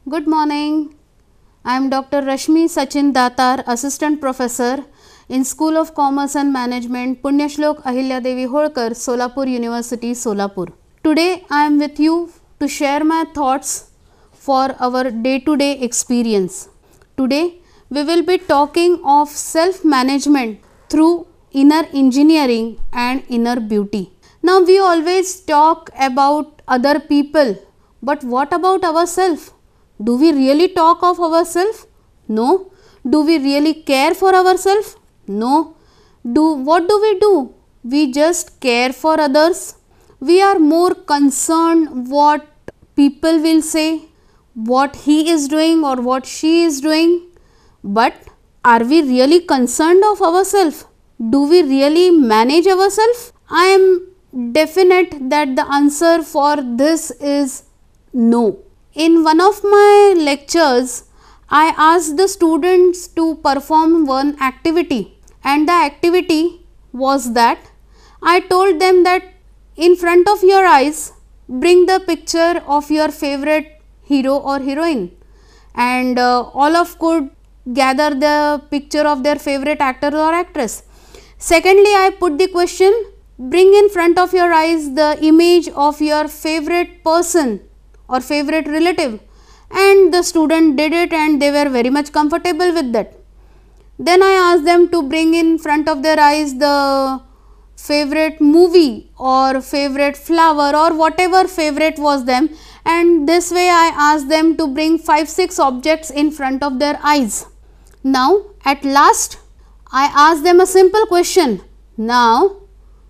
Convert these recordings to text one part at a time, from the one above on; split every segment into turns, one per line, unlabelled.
Good morning. I am Dr. Rashmi Sachin Datar, Assistant Professor in School of Commerce and Management, Punyashlok Ahilya Devi Holkar, Solapur University, Solapur. Today I am with you to share my thoughts for our day-to-day experience. Today we will be talking of self-management through inner engineering and inner beauty. Now we always talk about other people, but what about ourselves? Do we really talk of ourselves? No. Do we really care for ourselves? No. What do we do? We just care for others. We are more concerned what people will say, what he is doing or what she is doing. But are we really concerned of ourselves? Do we really manage ourselves? I am definite that the answer for this is no. In one of my lectures, I asked the students to perform one activity, and the activity was that I told them that in front of your eyes, bring the picture of your favorite hero or heroine, and all of could gather the picture of their favorite actor or actress. Secondly, I put the question, bring in front of your eyes the image of your favorite person or favorite relative, and the student did it and they were very much comfortable with that. Then I asked them to bring in front of their eyes the favorite movie or favorite flower or whatever favorite was them, and this way I asked them to bring 5-6 objects in front of their eyes. Now at last I asked them a simple question. Now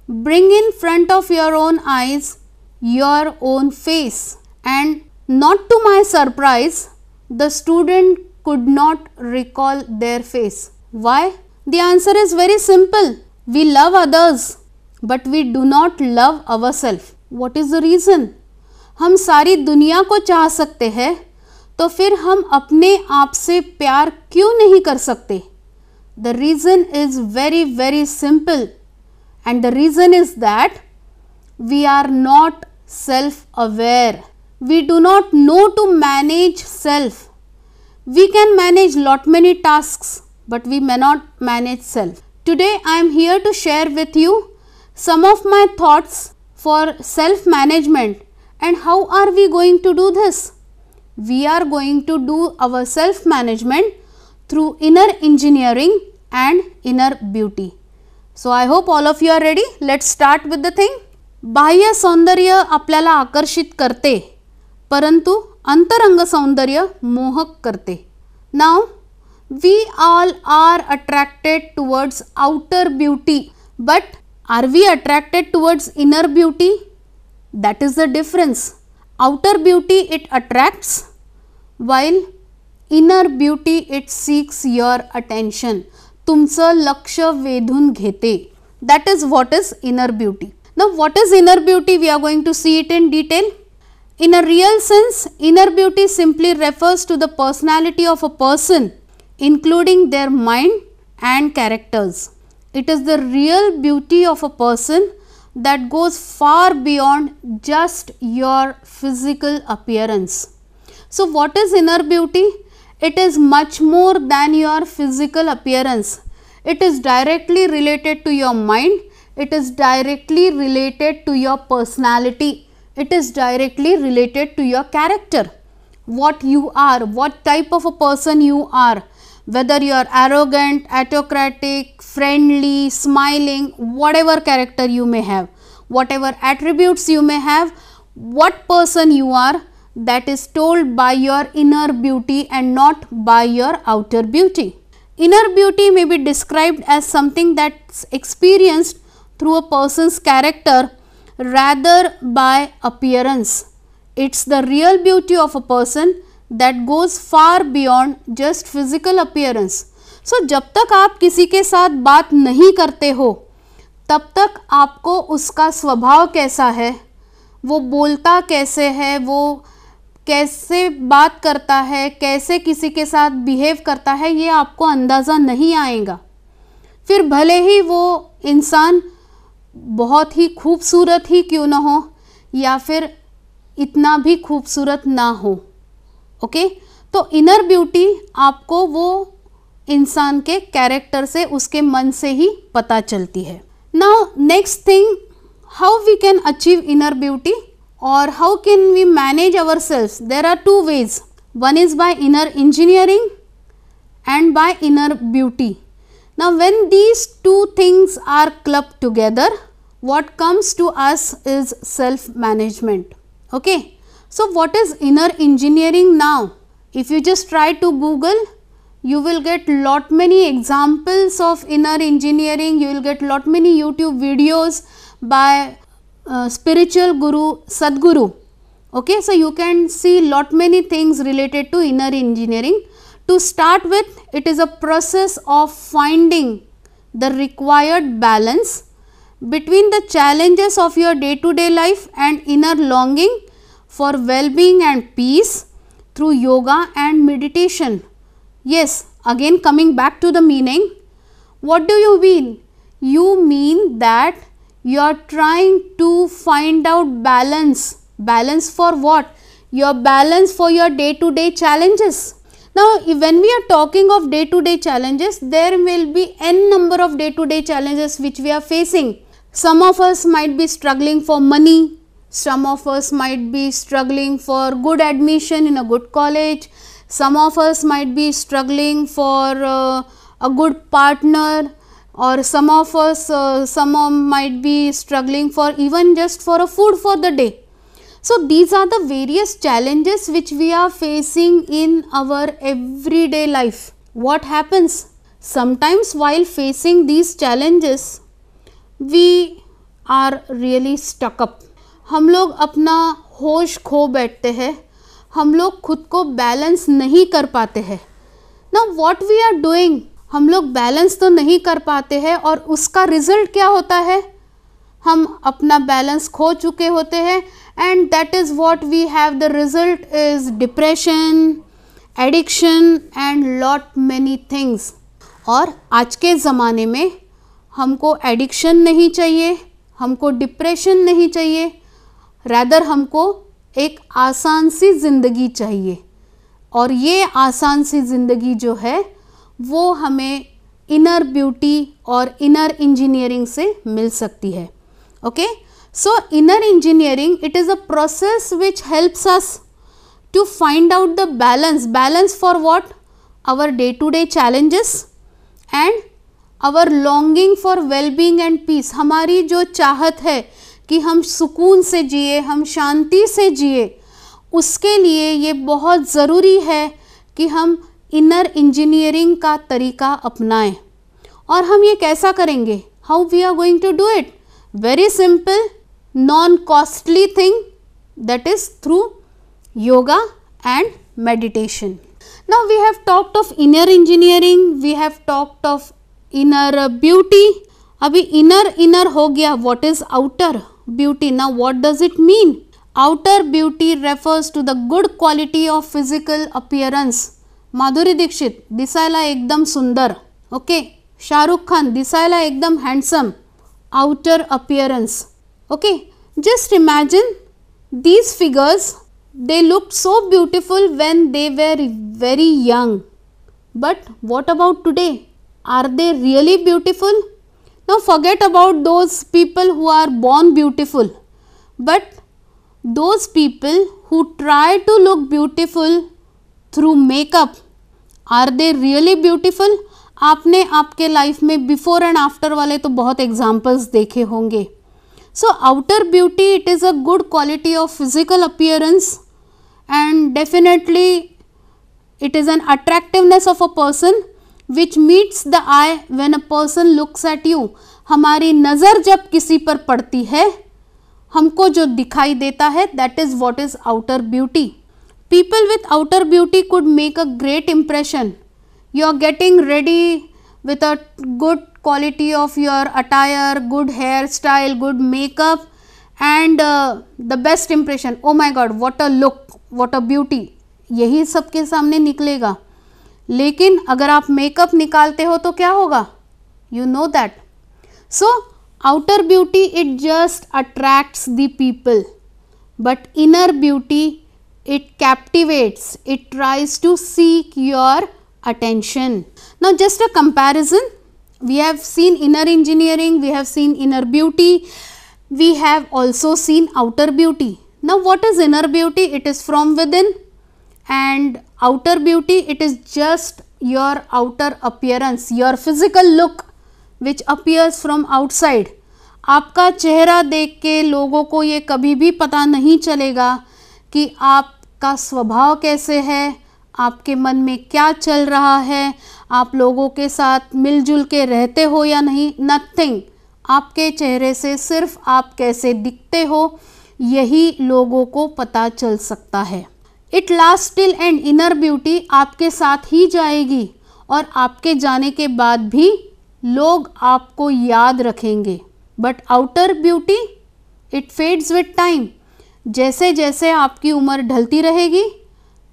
bring in front of your own eyes your own face, and not to my surprise, the student could not recall their face. Why? The answer is very simple. We love others, but we do not love ourselves. What is the reason? हम सारी दुनिया को चाह सकते हैं, तो फिर हम अपने आप से प्यार क्यों नहीं कर सकते? The reason is very simple, and the reason is that we are not self-aware. We do not know to manage self. We can manage lot many tasks, but we may not manage self. Today I am here to share with you some of my thoughts for self-management, and how are we going to do this? We are going to do our self-management through inner engineering and inner beauty. So I hope all of you are ready. Let's start with the thing. बाह्य सौंदर्य आपल्याला आकर्षित करते, परंतु अंतरंग सौंदर्य मोहक करते. Now we all are attracted towards outer beauty, but are we attracted towards inner beauty? That is the difference. Outer beauty it attracts, while inner beauty it seeks your attention. तुमचं लक्ष वेधून घेते. That is what is inner beauty. Now what is inner beauty? We are going to see it in detail. In a real sense, inner beauty simply refers to the personality of a person, including their mind and characters. It is the real beauty of a person that goes far beyond just your physical appearance. So what is inner beauty? It is much more than your physical appearance. It is directly related to your mind. It is directly related to your personality. It is directly related to your character. What you are, what type of a person you are, whether you are arrogant, autocratic, friendly, smiling, whatever character you may have, whatever attributes you may have, what person you are, that is told by your inner beauty and not by your outer beauty. Inner beauty may be described as something that's experienced through a person's character rather by appearance. It's the real beauty of a person that goes far beyond just physical appearance. So जब तक आप किसी के साथ बात नहीं करते हो, तब तक आपको उसका स्वभाव कैसा है, वो बोलता कैसे है, वो कैसे बात करता है, कैसे किसी के साथ बिहेव करता है, ये आपको अंदाज़ा नहीं आएगा. फिर भले ही वो इंसान बहुत ही खूबसूरत ही क्यों ना हो या फिर इतना भी खूबसूरत ना हो, ओके तो इनर ब्यूटी आपको वो इंसान के कैरेक्टर से, उसके मन से ही पता चलती है. Now next thing, how we can achieve inner beauty or how can we manage ourselves? There are two ways. One is by inner engineering and by inner beauty. Now when these two things are clubbed together, what comes to us is self management. Okay, so what is inner engineering? Now if you just try to Google, you will get lot many examples of inner engineering. You will get lot many YouTube videos by spiritual guru Sadguru. Okay, so you can see lot many things related to inner engineering. To start with, it is a process of finding the required balance between the challenges of your day to day life and inner longing for well-being and peace through yoga and meditation. Yes, again coming back to the meaning, what do you mean? You mean that you are trying to find out balance. Balance for what? Your balance for your day to day challenges. Now when we are talking of day to day challenges, there will be n number of day to day challenges which we are facing. Some of us might be struggling for money, some of us might be struggling for good admission in a good college, some of us might be struggling for a good partner, or some of us might be struggling for even just for a food for the day. So these are the various challenges which we are facing in our everyday life. What happens? Sometimes while facing these challenges, we are really stuck up. हम लोग अपना होश खो बैठते हैं, हम लोग खुद को बैलेंस नहीं कर पाते हैं. Now what we are doing, हम लोग बैलेंस तो नहीं कर पाते हैं और उसका रिजल्ट क्या होता है? हम अपना बैलेंस खो चुके होते हैं and that is what we have. The result is depression, addiction and lot many things. और आज के ज़माने में हमको एडिक्शन नहीं चाहिए, हमको डिप्रेशन नहीं चाहिए, रैदर हमको एक आसान सी ज़िंदगी चाहिए. और ये आसान सी ज़िंदगी जो है वो हमें इनर ब्यूटी और इनर इंजीनियरिंग से मिल सकती है. Okay, so inner engineering, it is a process which helps us to find out the balance. Balance for what? Our day to day challenges and our longing for wellbeing and peace. हमारी जो चाहत है कि हम सुकून से जिए, हम शांति से जिए, उसके लिए ये बहुत ज़रूरी है कि हम इनर इंजीनियरिंग का तरीका अपनाएं. और हम ये कैसा करेंगे? How we are going to do it? Very simple, non costly thing, that is through yoga and meditation. Now we have talked of inner engineering, we have talked of inner beauty. अभी inner हो गया. What is outer beauty? Now what does it mean? Outer beauty refers to the good quality of physical appearance. Madhuri Dixit दिसायला एकदम सुंदर. Okay, Shahrukh Khan दिसायला एकदम handsome. Outer appearance. Okay, just imagine these figures, they looked so beautiful when they were very young, but what about today? Are they really beautiful? Now forget about those people who are born beautiful, but those people who try to look beautiful through makeup, are they really beautiful? आपने आपके life में before and after वाले तो बहुत examples देखे होंगे. So outer beauty, it is a good quality of physical appearance and definitely it is an attractiveness of a person which meets the eye when a person looks at you. हमारी नज़र जब किसी पर पड़ती है, हमको जो दिखाई देता है, that is what is outer beauty. People with outer beauty could make a great impression. You are getting ready with a good quality of your attire, good hairstyle, good makeup and the best impression. Oh my God, what a look, what a beauty. यही सबके सामने निकलेगा. लेकिन अगर आप makeup निकालते हो तो क्या होगा? You know that. So outer beauty, it just attracts the people, but inner beauty, it captivates, it tries to seek your attention. Now just a comparison, we have seen inner engineering, we have seen inner beauty, we have also seen outer beauty. Now what is inner beauty? It is from within, and outer beauty, it is just your outer appearance, your physical look which appears from outside. आपका चेहरा देख के लोगों को ये कभी भी पता नहीं चलेगा कि आपका स्वभाव कैसे है, आपके मन में क्या चल रहा है, आप लोगों के साथ मिलजुल के रहते हो या नहीं, नथिंग. आपके चेहरे से सिर्फ आप कैसे दिखते हो यही लोगों को पता चल सकता है. It last till and. Inner beauty आपके साथ ही जाएगी और आपके जाने के बाद भी लोग आपको याद रखेंगे. But outer beauty, it fades with time. जैसे जैसे आपकी उम्र ढलती रहेगी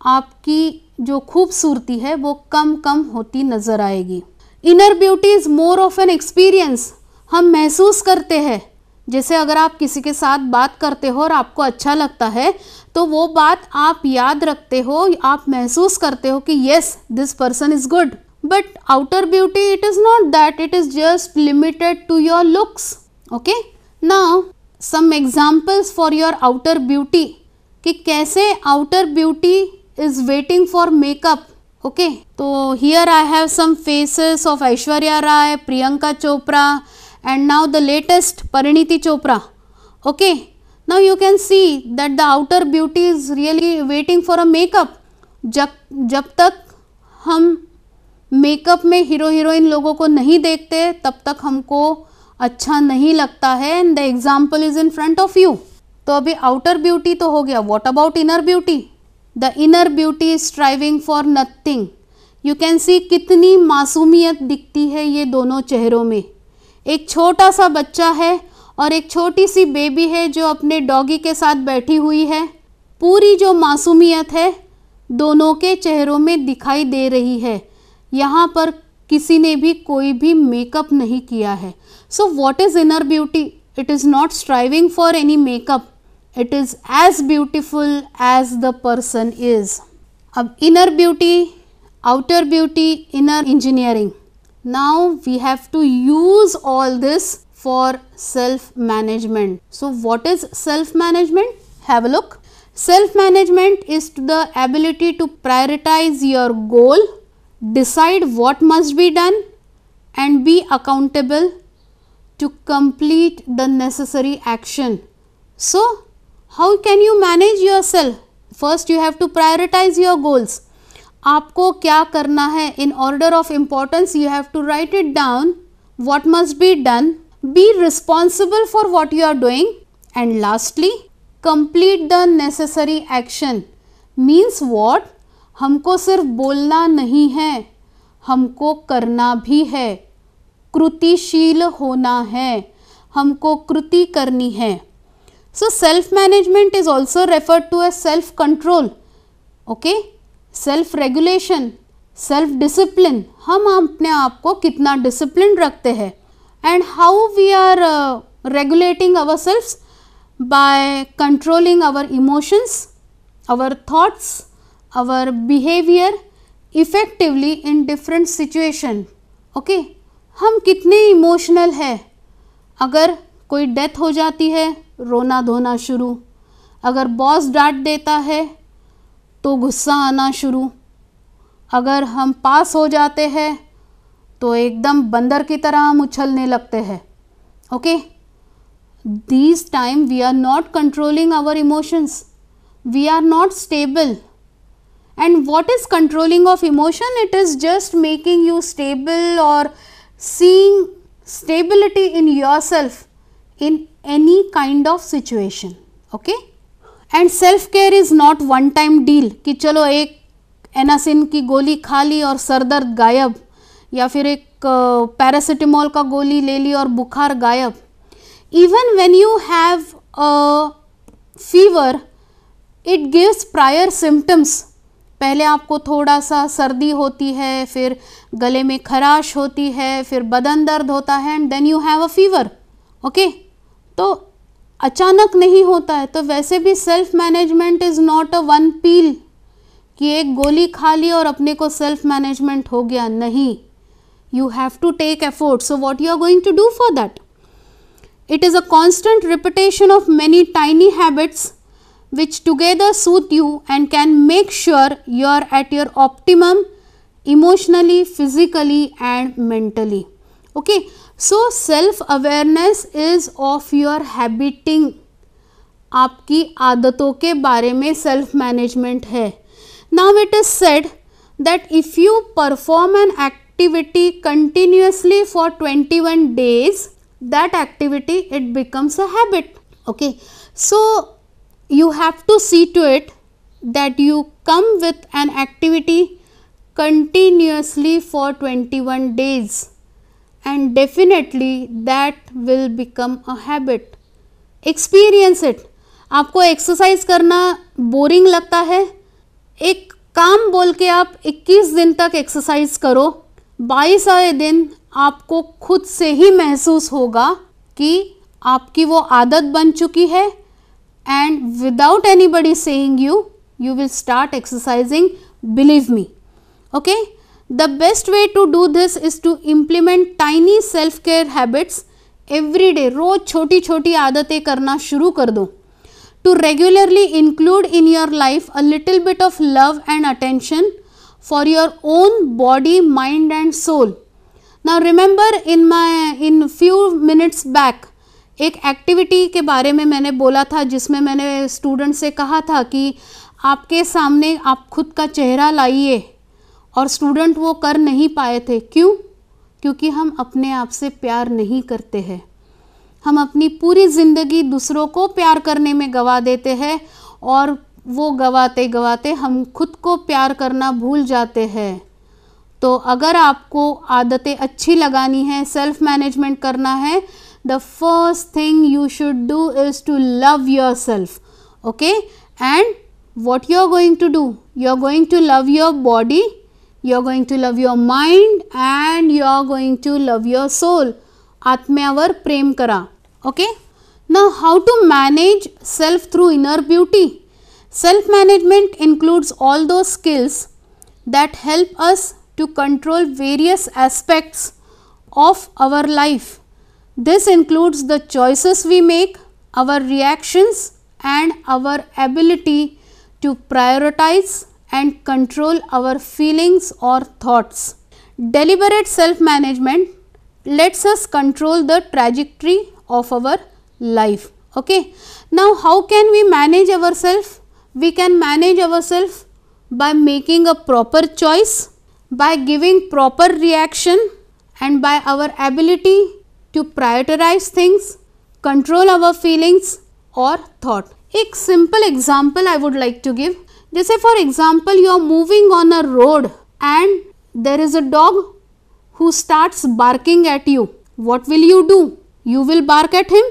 आपकी जो खूबसूरती है वो कम कम होती नज़र आएगी. Inner beauty is more of an experience. हम महसूस करते हैं, जैसे अगर आप किसी के साथ बात करते हो और आपको अच्छा लगता है तो वो बात आप याद रखते हो, आप महसूस करते हो कि yes this person is good. But outer beauty, it is not that, it is just limited to your looks. Okay, now some examples for your outer beauty, कि कैसे outer beauty is waiting for makeup. Okay, तो here I have some faces of Aishwarya Rai, Priyanka Chopra, and now the latest Parineeti Chopra. Okay, now you can see that the outer beauty is really waiting for a makeup. जब तक हम makeup में hero heroine लोगों को नहीं देखते तब तक हमको अच्छा नहीं लगता है. And the example is in front of you. तो अभी आउटर ब्यूटी तो हो गया. What about inner beauty? The inner beauty is striving for nothing. You can see कितनी मासूमियत दिखती है ये दोनों चेहरों में. एक छोटा सा बच्चा है और एक छोटी सी बेबी है जो अपने डॉगी के साथ बैठी हुई है. पूरी जो मासूमियत है दोनों के चेहरों में दिखाई दे रही है. यहाँ पर किसी ने भी कोई भी मेकअप नहीं किया है. So what is inner beauty? It is not striving for any makeup. It is as beautiful as the person is. अब inner beauty, outer beauty, inner engineering. Now we have to use all this for self-management. So what is self-management? Have a look. Self-management is the ability to prioritize your goal, decide what must be done and be accountable to complete the necessary action. So how can you manage yourself? First you have to prioritize your goals. आपको क्या करना है? In order of importance you have to write it down. What must be done, be responsible for what you are doing, and lastly complete the necessary action. Means what? हमको सिर्फ बोलना नहीं है, हमको करना भी है. कृतिशील होना है, हमको कृति करनी है. So self management is also referred to as self control. Okay, self regulation, self discipline. हम अपने आप को कितना डिसिप्लिन रखते हैं. And how we are regulating our selfs? By controlling our emotions, our thoughts, our behaviour effectively in different situation. Okay, हम कितने emotional है? अगर कोई डेथ हो जाती है रोना धोना शुरू, अगर बॉस डांट देता है तो गुस्सा आना शुरू, अगर हम पास हो जाते हैं तो एकदम बंदर की तरह हम उछलने लगते हैं. Okay, these time we are not controlling our emotions, we are not stable. And what is controlling of emotion? It is just making you stable और seeing stability in yourself in any kind of situation. Okay, and self care is not one time deal कि चलो एक Anacin की गोली खा ली और sir दर्द गायब, या फिर एक पैरासिटामोल का गोली ले ली और बुखार गायब. Even when you have a fever, it gives prior symptoms. पहले आपको थोड़ा सा सर्दी होती है, फिर गले में खराश होती है, फिर बदन दर्द होता है, and then you have a fever. Okay, तो अचानक नहीं होता है। तो वैसे भी self management is not a one pill कि एक गोली खा ली और अपने को सेल्फ मैनेजमेंट हो गया, नहीं। You have to take effort. So what you are going to do for that? It is a constant repetition of many tiny habits which together suit you and can make sure you are at your optimum emotionally, physically and mentally. Okay, so self awareness is of your habiting. आपकी आदतों के बारे में self management है. Now it is said that if you perform an activity continuously for 21 days, that activity it becomes a habit. Okay, so you have to see to it that you come with an activity continuously for 21 days and definitely that will become a habit. Experience it. आपको exercise करना boring लगता है, एक काम बोल के आप 21 दिन तक एक्सरसाइज करो, 22वें दिन आपको खुद से ही महसूस होगा कि आपकी वो आदत बन चुकी है and without anybody saying you will start exercising, believe me. Okay, the best way to do this is to implement tiny self care habits every day. रोज छोटी छोटी आदतें करना शुरू कर दो. To regularly include in your life a little bit of love and attention for your own body, mind and soul. Now remember in few minutes back एक activity के बारे में मैंने बोला था जिसमें मैंने स्टूडेंट से कहा था कि आपके सामने आप खुद का चेहरा लाइए, और स्टूडेंट वो कर नहीं पाए थे. क्यों? क्योंकि हम अपने आप से प्यार नहीं करते हैं. हम अपनी पूरी ज़िंदगी दूसरों को प्यार करने में गवा देते हैं और वो गवाते गवाते हम खुद को प्यार करना भूल जाते हैं. तो अगर आपको आदतें अच्छी लगानी है, सेल्फ मैनेजमेंट करना है, the first thing you should do is to love your self. Okay, and what you are going to do, you are going to love your body, you are going to love your mind and you are going to love your soul. आत्म्यावर प्रेम करा. Okay, now how to manage self through inner beauty? Self management includes all those skills that help us to control various aspects of our life. This includes the choices we make, our reactions and our ability to prioritize and control our feelings or thoughts. Deliberate self-management lets us control the trajectory of our life. Okay. Now how can we manage ourselves? We can manage ourselves by making a proper choice, by giving proper reaction and by our ability to prioritize things, control our feelings or thought. एक simple example I would like to give. जैसे for example you are moving on a road and there is a dog who starts barking at you. What will you do? You will bark at him?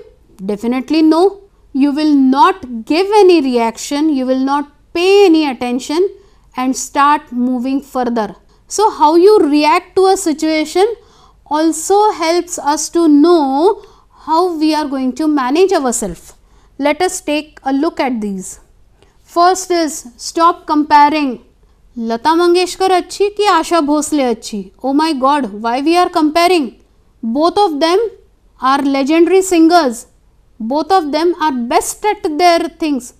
Definitely no. You will not give any reaction, you will not pay any attention and start moving further. So how you react to a situation also helps us to know how we are going to manage ourselves. Let us take a look at these. First is stop comparing. Lata Mangeshkar अच्छी कि आशा भोसले अच्छी? Oh my God, why we are comparing? Both of them are legendary singers. Both of them are best at their things.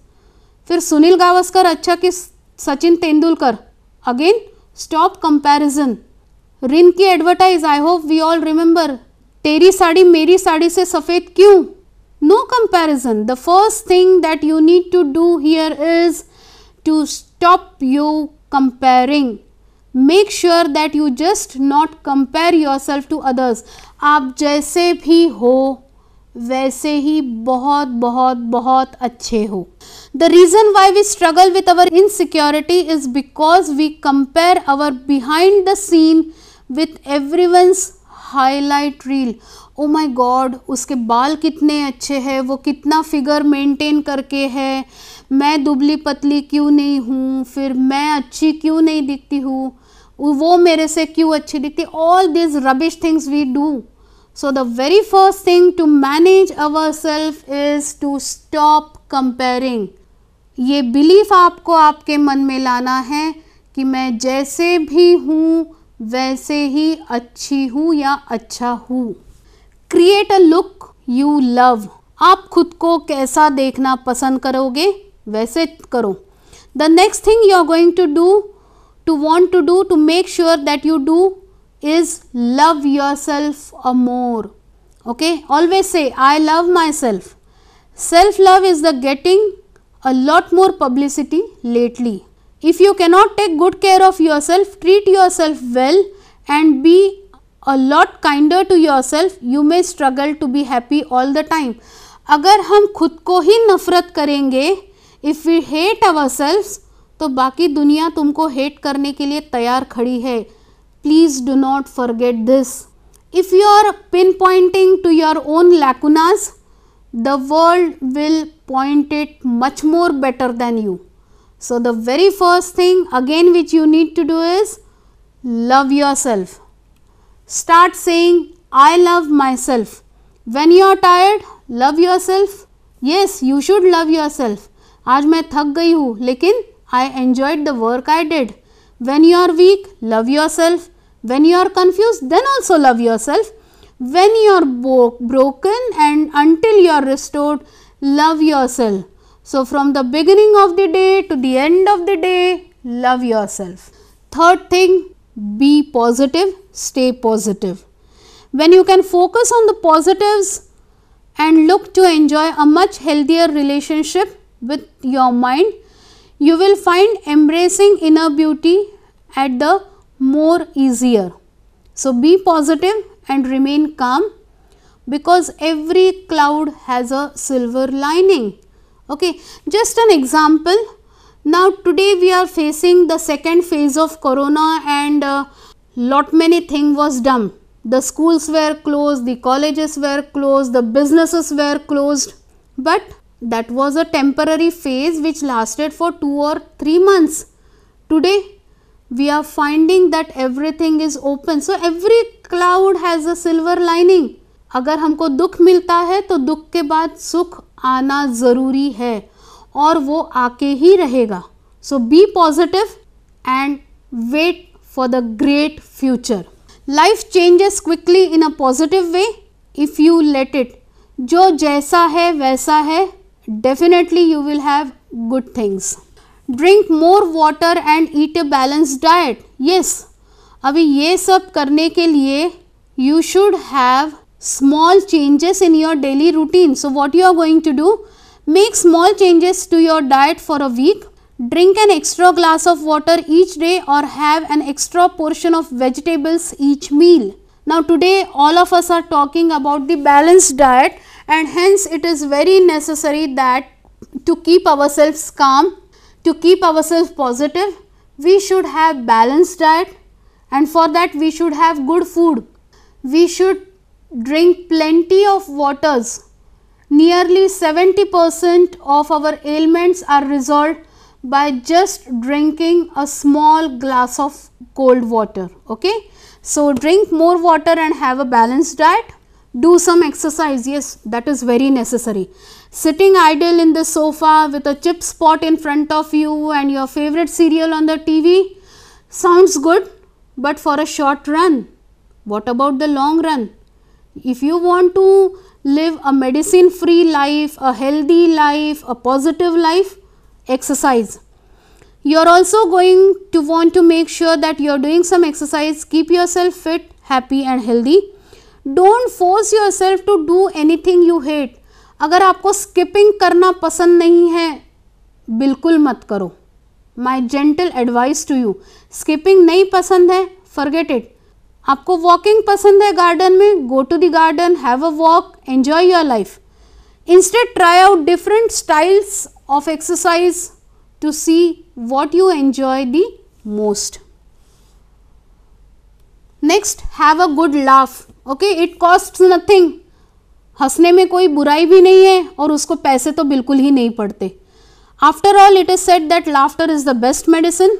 फिर सुनील गावस्कर अच्छा कि Sachin Tendulkar? Again, stop comparison. Rin की advertise, I hope we all remember, तेरी साड़ी मेरी साड़ी से सफ़ेद क्यों? No comparison. The first thing that you need to do here is to stop you comparing. Make sure that you just not compare your self to others. आप जैसे भी हो वैसे ही बहुत बहुत बहुत अच्छे हो. The reason why we struggle with our insecurity is because we compare our behind the scene with everyone's highlight reel. Oh my God, उसके बाल कितने अच्छे हैं, वो कितना फिगर मेंटेन करके है, मैं दुबली पतली क्यों नहीं हूँ, फिर मैं अच्छी क्यों नहीं दिखती हूँ, वो मेरे से क्यों अच्छी दिखती. All these rubbish things we do So the very first thing to manage ourselves is to stop comparing. ये बिलीफ आपको आपके मन में लाना है कि मैं जैसे भी हूँ वैसे ही अच्छी हूँ या अच्छा हूँ. Create a look you love. आप खुद को कैसा देखना पसंद करोगे वैसे करो. The next thing you are going to do, to want to do, to make sure that you do is love yourself a more. Okay, always say I love myself. Self love is the getting a lot more publicity lately. If you cannot take good care of yourself, treat yourself well and be a lot kinder to yourself, you may struggle to be happy all the time. अगर हम खुद को ही नफरत करेंगे, if we hate ourselves, तो बाकी दुनिया तुमको हेट करने के लिए तैयार खड़ी है. Please do not forget this. If you are pinpointing to your own lacunas, the world will point it much more better than you. So the very first thing again which you need to do is love yourself. Start saying I love myself. When you are tired, love yourself. Yes, you should love yourself. आज मैं थक गई हूँ लेकिन I enjoyed the work I did. When you are weak, love yourself. When you are confused, then also love yourself. When you are broken and until you are restored, love yourself. So from the beginning of the day to the end of the day, love yourself. Third thing, be positive, stay positive. When you can focus on the positives and look to enjoy a much healthier relationship with your mind, you will find embracing inner beauty at the more easier. So be positive and remain calm because every cloud has a silver lining. Okay, just an example. Now today we are facing the second phase of corona and lot many things was done. The schools were closed, the colleges were closed, the businesses were closed, but that was a temporary phase which lasted for 2 or 3 months. Today we are finding that everything is open. So every cloud has a silver lining. अगर हमको दुख मिलता है तो दुख के बाद सुख आना ज़रूरी है और वो आके ही रहेगा. So be positive and wait for the great future. Life changes quickly in a positive way if you let it. जो जैसा है वैसा है, definitely you will have good things. Drink more water and eat a balanced diet. Yes, अभी ये सब करने के लिए you should have small changes in your daily routine. So what you are going to do? Make small changes to your diet for a week. Drink an extra glass of water each day or have an extra portion of vegetables each meal. Now today all of us are talking about the balanced diet and hence it is very necessary that to keep ourselves calm, to keep ourselves positive, we should have balanced diet and for that we should have good food. We should drink plenty of waters. Nearly 70% of our ailments are resolved by just drinking a small glass of cold water. Okay, so drink more water and have a balanced diet. Do some exercise. Yes, that is very necessary. Sitting idle in the sofa with a chips pot in front of you and your favorite serial on the TV sounds good, but for a short run. What about the long run? If you want to live a medicine free life, a healthy life, a positive life, exercise. You are also going to want to make sure that you are doing some exercise. Keep yourself fit, happy and healthy. Don't force yourself to do anything you hate. अगर आपको skipping करना पसंद नहीं है बिल्कुल मत करो. My gentle advice to you. Skipping नहीं पसंद है, फॉरगेट इट. आपको वॉकिंग पसंद है गार्डन में, go to the garden, have a walk, enjoy your life. Instead try out different styles of exercise to see what you enjoy the most. Next, have a good laugh. Okay, it costs nothing. हंसने में कोई बुराई भी नहीं है और उसको पैसे तो बिल्कुल ही नहीं पड़ते. After all, it is said that laughter is the best medicine.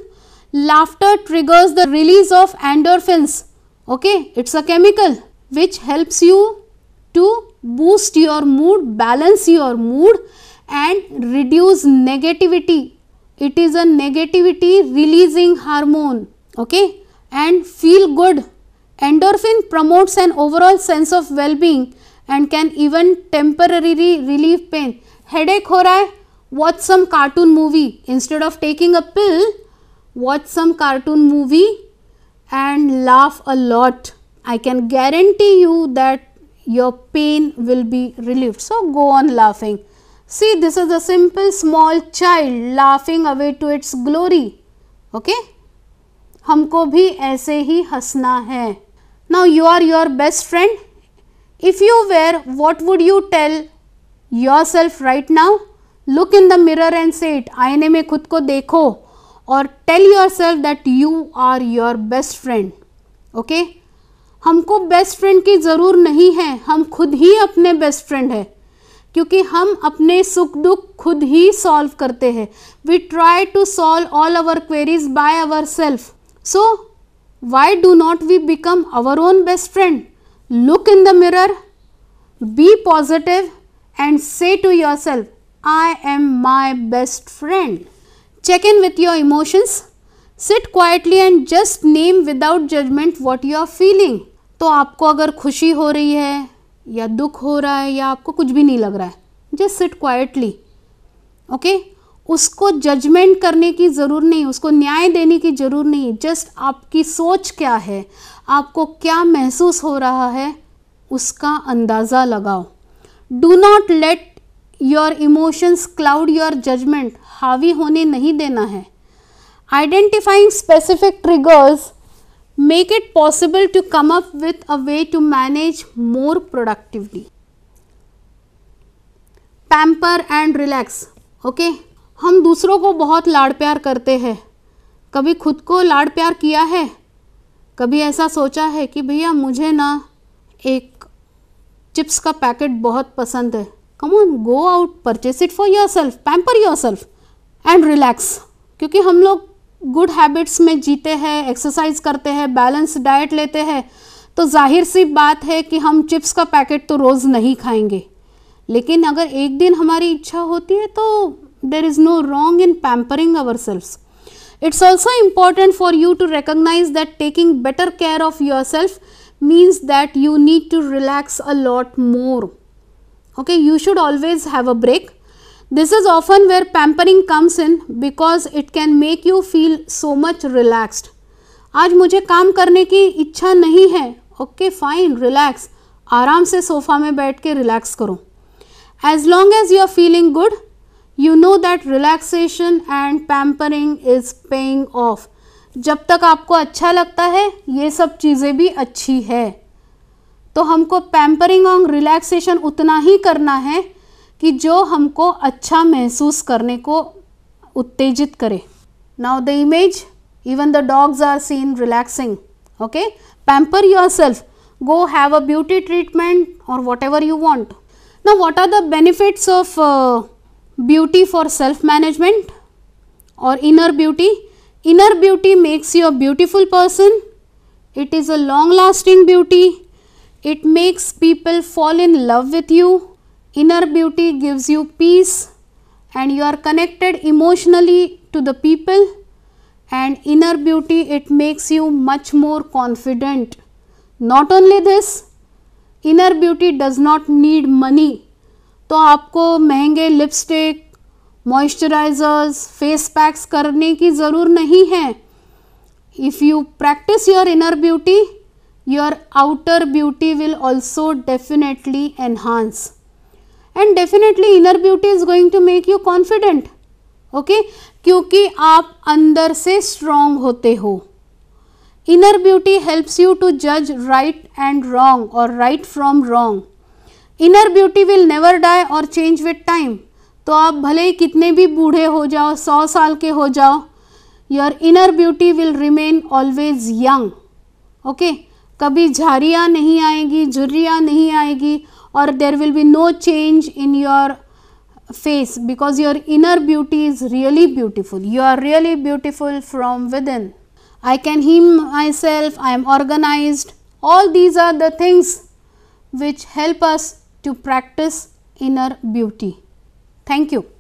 Laughter triggers the release of endorphins. Okay, it's a chemical. which helps you to boost your mood, balance your mood and reduce negativity. It is a negativity releasing hormone, okay, and feel good. Endorphin promotes an overall sense of well-being and can even temporarily relieve pain. Headache हो रहा है, watch some cartoon movie. Instead of taking a pill, watch some cartoon movie and laugh a lot. I can guarantee you that your pain will be relieved. So go on laughing. See, this is a simple small child laughing away to its glory. Okay? हमको भी ऐसे ही हंसना है. Now you are your best friend. If you were, what would you tell yourself right now? Look in the mirror and say it. आईने में खुद को देखो और tell yourself that you are your best friend. Okay? हमको best friend की ज़रूर नहीं है, हम खुद ही अपने बेस्ट फ्रेंड है, क्योंकि हम अपने सुख दुख खुद ही सॉल्व करते हैं. We try to solve all our queries by our self. So why do not we become our own best friend? Look in the mirror, be positive and say to yourself, I am my best friend. Check in with your emotions. Sit quietly and just name without judgment what you are feeling. तो आपको अगर खुशी हो रही है या दुख हो रहा है या आपको कुछ भी नहीं लग रहा है, just sit quietly. Okay? उसको जजमेंट करने की ज़रूर नहीं, उसको न्याय देने की ज़रूर नहीं. जस्ट आपकी सोच क्या है, आपको क्या महसूस हो रहा है, उसका अंदाज़ा लगाओ. Do not let your emotions cloud your judgment. हावी होने नहीं देना है. Identifying specific triggers make it possible to come up with a way to manage more productively. Pamper and relax. Okay, हम दूसरों को बहुत लाड़ प्यार करते हैं. कभी खुद को लाड़ प्यार किया है? कभी ऐसा सोचा है कि भैया मुझे ना एक चिप्स का पैकेट बहुत पसंद है, come on go out, purchase it for your self, pamper your self and relax. क्योंकि हम लोग गुड हैबिट्स में जीते हैं, एक्सरसाइज करते हैं, बैलेंस डाइट लेते हैं, तो जाहिर सी बात है कि हम चिप्स का पैकेट तो रोज़ नहीं खाएंगे. लेकिन अगर एक दिन हमारी इच्छा होती है तो there is no wrong in pampering ourselves. It's also important for you to recognize that taking better care of yourself means that you need to relax a lot more. Okay, you should always have a break. This is often where pampering comes in because it can make you feel so much relaxed. आज मुझे काम करने की इच्छा नहीं है. Okay, fine, relax. आराम से सोफा में बैठ के रिलैक्स करो. As long as you are feeling good, you know that relaxation and pampering is paying off. जब तक आपको अच्छा लगता है ये सब चीज़ें भी अच्छी है. तो हमको पैम्परिंग और रिलैक्सेशन उतना ही करना है कि जो हमको अच्छा महसूस करने को उत्तेजित करे. Now the image, even the dogs are seen relaxing. Okay, pamper yourself, go have a beauty treatment or whatever you want. Now what are the benefits of beauty for self management or inner beauty? Inner beauty makes you a beautiful person. It is a long lasting beauty. It makes people fall in love with you. Inner beauty gives you peace and you are connected emotionally to the people. And inner beauty, it makes you much more confident. Not only this, inner beauty does not need money. तो आपको महंगे lipstick, moisturisers, face packs करने की ज़रूर नहीं है. If you practice your inner beauty, your outer beauty will also definitely enhance. And definitely inner beauty is going to make you confident. Okay, क्योंकि आप अंदर से स्ट्रॉन्ग होते हो. Inner beauty helps you to जज राइट एंड रॉन्ग और right from wrong. Inner beauty will never die और change with time. तो आप भले ही कितने भी बूढ़े हो जाओ, 100 साल के हो जाओ, your inner beauty will remain always young. Okay, कभी झारियाँ नहीं आएगी, झुर्रियाँ नहीं आएगी और there will be no change in your face because your inner beauty is really beautiful. You are really beautiful from within. I can heal myself, I am organized. All these are the things which help us to practice inner beauty. Thank you.